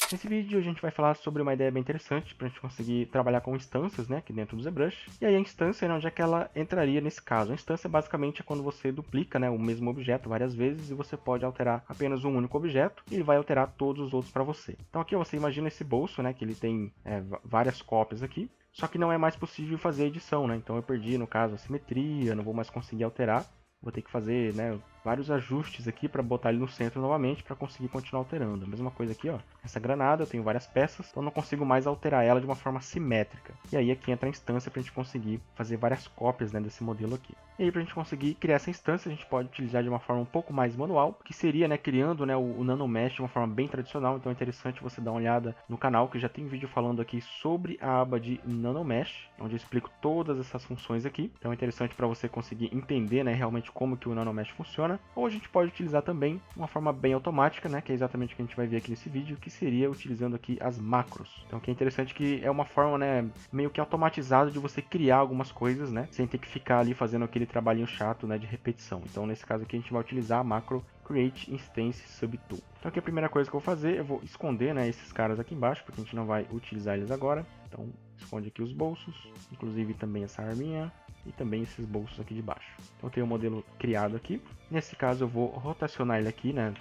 Nesse vídeo a gente vai falar sobre uma ideia bem interessante para a gente conseguir trabalhar com instâncias, né, aqui dentro do ZBrush. E aí a instância, né, onde é que ela entraria nesse caso? A instância basicamente é quando você duplica, né, o mesmo objeto várias vezes e você pode alterar apenas um único objeto e ele vai alterar todos os outros para você. Então aqui você imagina esse bolso, né, que ele tem várias cópias aqui. Só que não é mais possível fazer edição, né? Então eu perdi, no caso, a simetria, não vou mais conseguir alterar. Vou ter que fazer, né, vários ajustes aqui para botar ele no centro novamente para conseguir continuar alterando. A mesma coisa aqui, ó. Essa granada eu tenho várias peças, então eu não consigo mais alterar ela de uma forma simétrica. E aí aqui entra a instância para a gente conseguir fazer várias cópias, né, desse modelo aqui. E aí para a gente conseguir criar essa instância, a gente pode utilizar de uma forma um pouco mais manual, que seria, né, criando, né, o NanoMesh de uma forma bem tradicional. Então é interessante você dar uma olhada no canal, que já tem vídeo falando aqui sobre a aba de NanoMesh, onde eu explico todas essas funções aqui. Então é interessante para você conseguir entender, né, realmente como que o NanoMesh funciona. Ou a gente pode utilizar também uma forma bem automática, né, que é exatamente o que a gente vai ver aqui nesse vídeo, que seria utilizando aqui as macros. Então que é interessante que é uma forma, né, meio que automatizada de você criar algumas coisas, né, sem ter que ficar ali fazendo aquele trabalhinho chato, né, de repetição. Então nesse caso aqui a gente vai utilizar a macro Create Instance Subtool. Então aqui a primeira coisa que eu vou fazer, eu vou esconder, né, esses caras aqui embaixo, porque a gente não vai utilizar eles agora. Então esconde aqui os bolsos, inclusive também essa arminha e também esses bolsos aqui de baixo. Então eu tenho o modelo criado aqui. Nesse caso eu vou rotacionar ele aqui, né,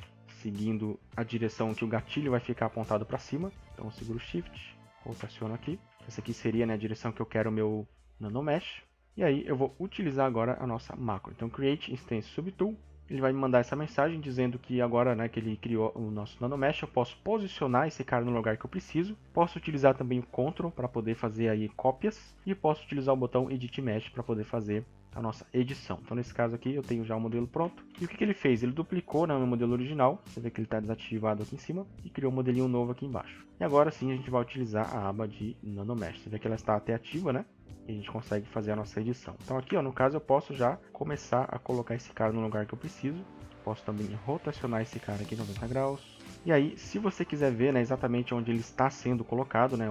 seguindo a direção que o gatilho vai ficar apontado para cima. Então eu seguro o Shift, rotaciono aqui. Essa aqui seria, né, a direção que eu quero o meu NanoMesh. E aí eu vou utilizar agora a nossa macro. Então Create Instance Subtool. Ele vai me mandar essa mensagem dizendo que agora, né, que ele criou o nosso NanoMesh, eu posso posicionar esse cara no lugar que eu preciso. Posso utilizar também o Ctrl para poder fazer aí cópias. E posso utilizar o botão Edit Mesh para poder fazer a nossa edição. Então nesse caso aqui eu tenho já o modelo pronto. E o que ele fez? Ele duplicou, né, o meu modelo original. Você vê que ele está desativado aqui em cima. E criou um modelinho novo aqui embaixo. E agora sim a gente vai utilizar a aba de NanoMesh. Você vê que ela está até ativa, né? E a gente consegue fazer a nossa edição. Então aqui, ó, no caso eu posso já começar a colocar esse cara no lugar que eu preciso. Posso também rotacionar esse cara aqui 90 graus. E aí, se você quiser ver, né, exatamente onde ele está sendo colocado, né,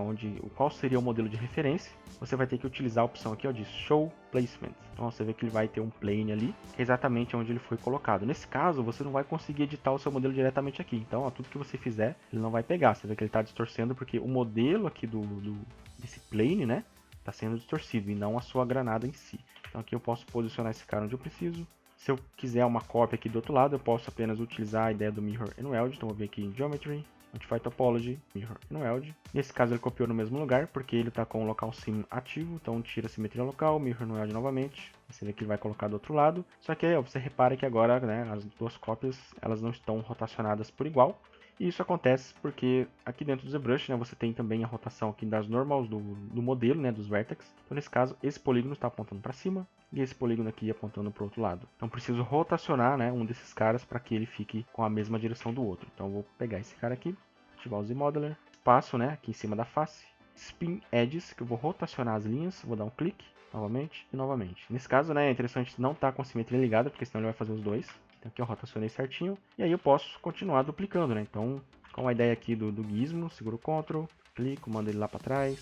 qual seria o modelo de referência, você vai ter que utilizar a opção aqui, ó, de Show Placement. Então você vê que ele vai ter um plane ali, que é exatamente onde ele foi colocado. Nesse caso, você não vai conseguir editar o seu modelo diretamente aqui. Então, ó, tudo que você fizer, ele não vai pegar. Você vê que ele está distorcendo porque o modelo aqui desse plane, né, está sendo distorcido e não a sua granada em si. Então aqui eu posso posicionar esse cara onde eu preciso. Se eu quiser uma cópia aqui do outro lado, eu posso apenas utilizar a ideia do Mirror and Weld. Então vou vir aqui em Geometry, Modify Topology, Mirror and Weld. Nesse caso ele copiou no mesmo lugar, porque ele está com o local sim ativo. Então tira a simetria local, Mirror and Weld novamente. Você vê que ele vai colocar do outro lado. Só que aí ó, você repara que agora, né, as duas cópias elas não estão rotacionadas por igual. E isso acontece porque aqui dentro do ZBrush, né, você tem também a rotação aqui das normals do modelo, né, dos vertex. Então nesse caso, esse polígono está apontando para cima e esse polígono aqui apontando para o outro lado. Então preciso rotacionar, né, um desses caras para que ele fique com a mesma direção do outro. Então eu vou pegar esse cara aqui, ativar o Z-Modeler, espaço, né, aqui em cima da face, Spin Edges, que eu vou rotacionar as linhas, vou dar um clique novamente e novamente. Nesse caso, né, é interessante não estar com a simetria ligada, porque senão ele vai fazer os dois. Então aqui eu rotacionei certinho. E aí eu posso continuar duplicando, né? Então, com a ideia aqui do gizmo, seguro o Ctrl, clico, mando ele lá para trás.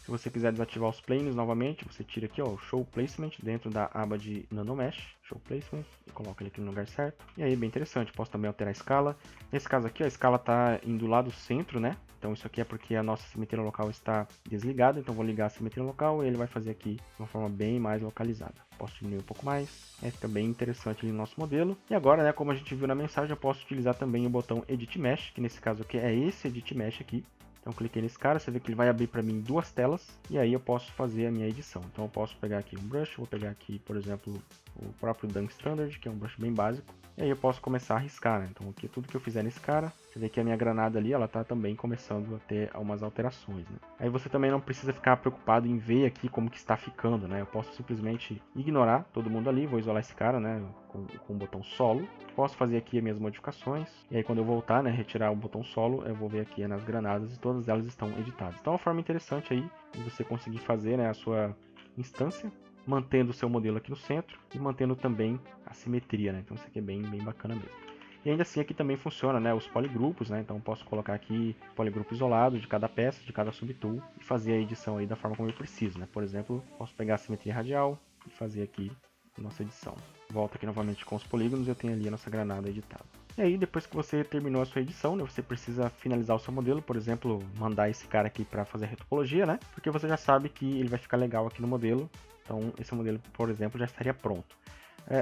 Se você quiser desativar os planes novamente, você tira aqui, ó, o Show Placement dentro da aba de NanoMesh, Show Placement, e coloca ele aqui no lugar certo. E aí, bem interessante, posso também alterar a escala. Nesse caso aqui, ó, a escala está indo lá do centro, né? Então isso aqui é porque a nossa simetria local está desligada, então vou ligar a simetria local e ele vai fazer aqui de uma forma bem mais localizada. Posso diminuir um pouco mais, fica bem interessante ali no nosso modelo. E agora, né, como a gente viu na mensagem, eu posso utilizar também o botão Edit Mesh, que nesse caso aqui é esse Edit Mesh aqui. Então cliquei nesse cara, você vê que ele vai abrir para mim duas telas e aí eu posso fazer a minha edição. Então eu posso pegar aqui um brush, vou pegar aqui, por exemplo, o próprio Dunk Standard, que é um brush bem básico. E aí eu posso começar a riscar, né? Então aqui tudo que eu fizer nesse cara, você vê que a minha granada ali, ela tá também começando a ter algumas alterações, né? Aí você também não precisa ficar preocupado em ver aqui como que está ficando, né? Eu posso simplesmente ignorar todo mundo ali, vou isolar esse cara, né? Com o botão solo. Posso fazer aqui as minhas modificações. E aí quando eu voltar, né, retirar o botão solo, eu vou ver aqui nas granadas e todas elas estão editadas. Então é uma forma interessante aí de você conseguir fazer, né, a sua instância, mantendo o seu modelo aqui no centro e mantendo também a simetria, né? Então isso aqui é bem bacana mesmo. E ainda assim aqui também funciona, né, os poligrupos, né? Então posso colocar aqui poligrupo isolado de cada peça, de cada subtool e fazer a edição aí da forma como eu preciso, né? Por exemplo, posso pegar a simetria radial e fazer aqui a nossa edição. Volto aqui novamente com os polígonos e eu tenho ali a nossa granada editada. E aí, depois que você terminou a sua edição, né, você precisa finalizar o seu modelo, por exemplo, mandar esse cara aqui para fazer a retopologia, né? Porque você já sabe que ele vai ficar legal aqui no modelo. Então, esse modelo, por exemplo, já estaria pronto.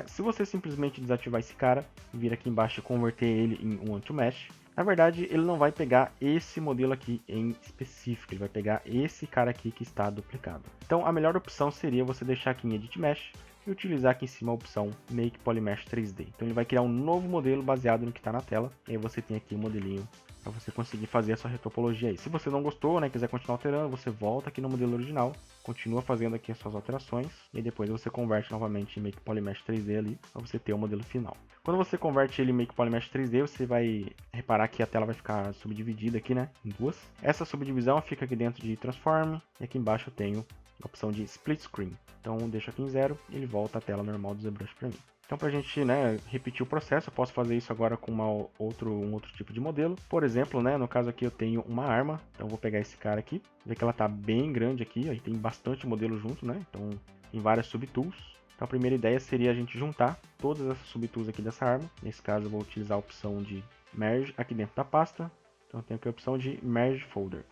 Se você simplesmente desativar esse cara, vir aqui embaixo e converter ele em um anti-mesh, na verdade, ele não vai pegar esse modelo aqui em específico, ele vai pegar esse cara aqui que está duplicado. Então, a melhor opção seria você deixar aqui em Edit Mesh e utilizar aqui em cima a opção Make Polymesh 3D. Então, ele vai criar um novo modelo baseado no que está na tela, e aí você tem aqui o modelinho para você conseguir fazer a sua retopologia aí. Se você não gostou, né, quiser continuar alterando, você volta aqui no modelo original, continua fazendo aqui as suas alterações, e depois você converte novamente em Make Polymesh 3D ali, para você ter o modelo final. Quando você converte ele em Make Polymesh 3D, você vai reparar que a tela vai ficar subdividida aqui, né, em duas. Essa subdivisão fica aqui dentro de Transform, e aqui embaixo eu tenho a opção de Split Screen. Então, deixo aqui em 0 e ele volta à tela normal do ZBrush para mim. Então, para a gente, né, repetir o processo, eu posso fazer isso agora com um outro tipo de modelo. Por exemplo, né, no caso aqui eu tenho uma arma, então eu vou pegar esse cara aqui, ver que ela está bem grande aqui, aí tem bastante modelo junto, né, então tem várias subtools. Então a primeira ideia seria a gente juntar todas essas subtools aqui dessa arma. Nesse caso eu vou utilizar a opção de Merge aqui dentro da pasta. Então eu tenho aqui a opção de Merge Folder.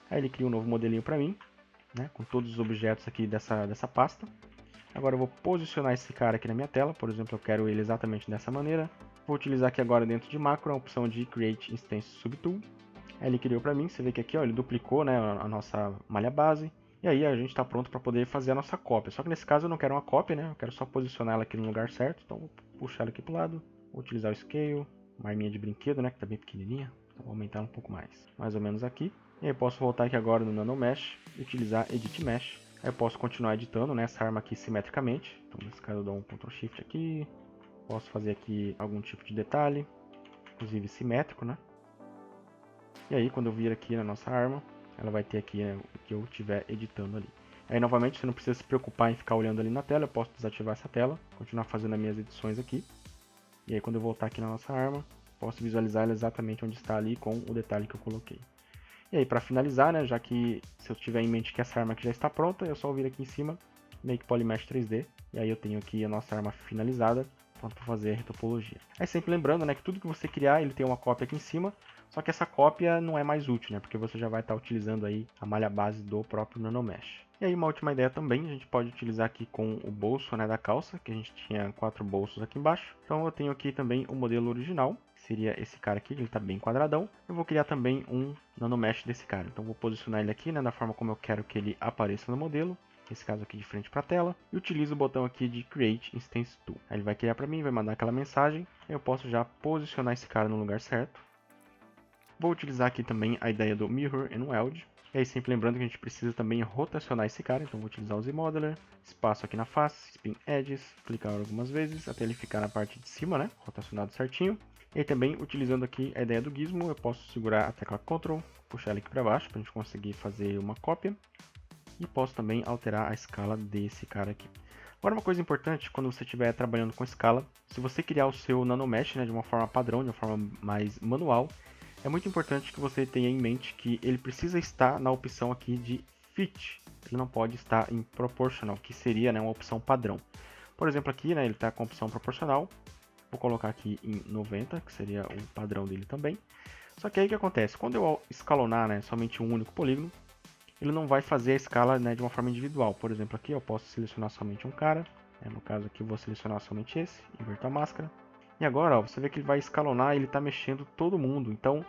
Aí ele cria um novo modelinho para mim, né, com todos os objetos aqui dessa pasta. Agora eu vou posicionar esse cara aqui na minha tela, por exemplo, eu quero ele exatamente dessa maneira. Vou utilizar aqui agora dentro de macro a opção de Create Instance Subtool. Aí ele criou para mim, você vê que aqui ó, ele duplicou, né, a nossa malha base. E aí a gente está pronto para poder fazer a nossa cópia. Só que nesse caso eu não quero uma cópia, né, eu quero só posicionar ela aqui no lugar certo. Então vou puxar ela aqui para o lado, vou utilizar o Scale, uma arminha de brinquedo, né, que está bem pequenininha. Então vou aumentar um pouco mais ou menos aqui. E aí eu posso voltar aqui agora no Nano Mesh e utilizar Edit Mesh. Aí eu posso continuar editando, né, essa arma aqui simetricamente. Então nesse caso eu dou um Ctrl Shift aqui. Posso fazer aqui algum tipo de detalhe, inclusive simétrico, né. E aí quando eu vir aqui na nossa arma, ela vai ter aqui, né, o que eu estiver editando ali. Aí novamente você não precisa se preocupar em ficar olhando ali na tela, eu posso desativar essa tela, continuar fazendo as minhas edições aqui. E aí quando eu voltar aqui na nossa arma, posso visualizar ela exatamente onde está ali com o detalhe que eu coloquei. E aí, para finalizar, né, já que se eu tiver em mente que essa arma aqui já está pronta, eu só vir aqui em cima, Make Polymesh 3D, e aí eu tenho aqui a nossa arma finalizada, pronto para fazer a retopologia. Aí sempre lembrando, né, que tudo que você criar, ele tem uma cópia aqui em cima, só que essa cópia não é mais útil, né, porque você já vai estar utilizando aí a malha base do próprio NanoMesh. E aí uma última ideia também, a gente pode utilizar aqui com o bolso, né, da calça, que a gente tinha 4 bolsos aqui embaixo. Então eu tenho aqui também o modelo original, seria esse cara aqui, que ele está bem quadradão. Eu vou criar também um nanomesh desse cara. Então vou posicionar ele aqui, né, da forma como eu quero que ele apareça no modelo. Nesse caso aqui de frente para a tela. E utilizo o botão aqui de Create Instance Tool. Aí ele vai criar para mim, vai mandar aquela mensagem. Eu posso já posicionar esse cara no lugar certo. Vou utilizar aqui também a ideia do Mirror and Weld. E aí sempre lembrando que a gente precisa também rotacionar esse cara. Então vou utilizar o Z-Modeler. Espaço aqui na face, Spin Edges. Clicar algumas vezes até ele ficar na parte de cima, né, rotacionado certinho. E também, utilizando aqui a ideia do gizmo, eu posso segurar a tecla Ctrl, puxar ele aqui para baixo, para a gente conseguir fazer uma cópia. E posso também alterar a escala desse cara aqui. Agora uma coisa importante, quando você estiver trabalhando com escala, se você criar o seu nanomesh, né, de uma forma padrão, de uma forma mais manual, é muito importante que você tenha em mente que ele precisa estar na opção aqui de Fit. Ele não pode estar em Proportional, que seria, né, uma opção padrão. Por exemplo aqui, né, ele está com a opção Proporcional. Vou colocar aqui em 90, que seria o padrão dele também. Só que aí o que acontece? Quando eu escalonar, né, somente um único polígono, ele não vai fazer a escala, né, de uma forma individual. Por exemplo, aqui eu posso selecionar somente um cara. No caso aqui eu vou selecionar somente esse, inverto a máscara. E agora ó, você vê que ele vai escalonar e ele está mexendo todo mundo. Então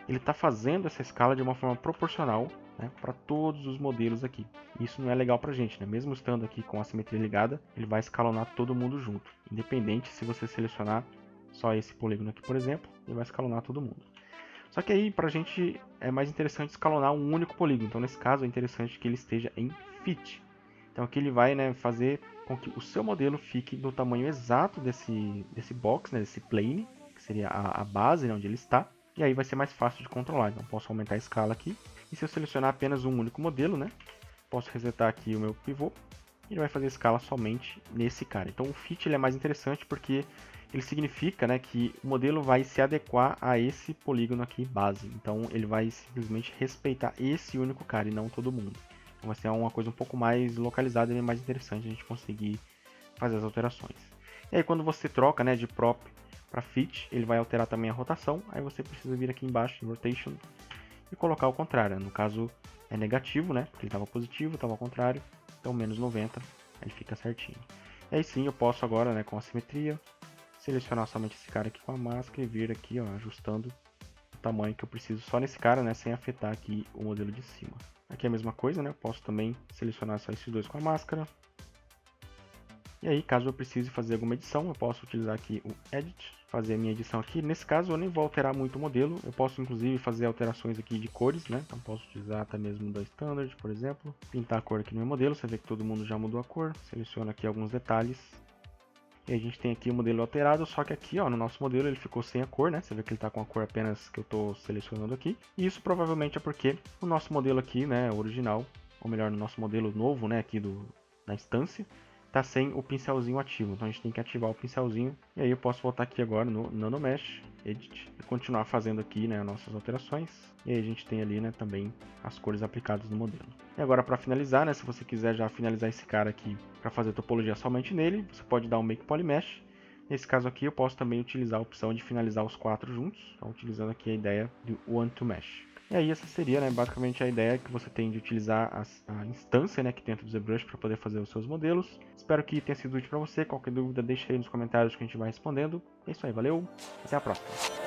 ele está fazendo essa escala de uma forma proporcional, né, para todos os modelos aqui. Isso não é legal para a gente, né? Mesmo estando aqui com a simetria ligada, ele vai escalonar todo mundo junto. Independente se você selecionar só esse polígono aqui, por exemplo, ele vai escalonar todo mundo. Só que aí, para a gente, é mais interessante escalonar um único polígono. Então, nesse caso, é interessante que ele esteja em Fit. Então, aqui ele vai, né, fazer com que o seu modelo fique no tamanho exato desse box, né, desse plane, que seria a base, né, onde ele está. E aí vai ser mais fácil de controlar. Então, posso aumentar a escala aqui. E se eu selecionar apenas um único modelo, né, posso resetar aqui o meu pivô. E ele vai fazer escala somente nesse cara. Então, o Fit ele é mais interessante porque ele significa, né, que o modelo vai se adequar a esse polígono aqui base. Então ele vai simplesmente respeitar esse único cara e não todo mundo. Então vai ser uma coisa um pouco mais localizada e mais interessante a gente conseguir fazer as alterações. E aí quando você troca, né, de prop para Fit, ele vai alterar também a rotação, aí você precisa vir aqui embaixo em Rotation e colocar ao contrário. No caso é negativo, né? Porque ele estava positivo, estava ao contrário, então menos 90, aí fica certinho. E aí sim eu posso agora, né, com a simetria, selecionar somente esse cara aqui com a máscara e vir aqui, ó, ajustando o tamanho que eu preciso só nesse cara, né, sem afetar aqui o modelo de cima. Aqui é a mesma coisa, né, eu posso também selecionar só esses dois com a máscara. E aí, caso eu precise fazer alguma edição, eu posso utilizar aqui o Edit, fazer a minha edição aqui. Nesse caso, eu nem vou alterar muito o modelo, eu posso inclusive fazer alterações aqui de cores, né? Então posso utilizar até mesmo da Standard, por exemplo. Pintar a cor aqui no meu modelo, você vê que todo mundo já mudou a cor. Seleciono aqui alguns detalhes. E a gente tem aqui o modelo alterado, só que aqui, ó, no nosso modelo ele ficou sem a cor, né? Você vê que ele está com a cor apenas que eu estou selecionando aqui. E isso provavelmente é porque o nosso modelo aqui, né, original, ou melhor, no nosso modelo novo, né, aqui da instância, tá sem o pincelzinho ativo. Então a gente tem que ativar o pincelzinho. E aí eu posso voltar aqui agora no Nanomesh, Edit, e continuar fazendo aqui, né, as nossas alterações. E aí a gente tem ali, né, também as cores aplicadas no modelo. E agora para finalizar, né, se você quiser já finalizar esse cara aqui para fazer topologia somente nele, você pode dar um Make Polymesh. Nesse caso aqui eu posso também utilizar a opção de finalizar os 4 juntos, então, utilizando aqui a ideia do One to Mesh. E aí essa seria, né, basicamente a ideia que você tem de utilizar a instância, né, aqui dentro do ZBrush para poder fazer os seus modelos. Espero que tenha sido útil para você. Qualquer dúvida deixa aí nos comentários que a gente vai respondendo. É isso aí, valeu, até a próxima.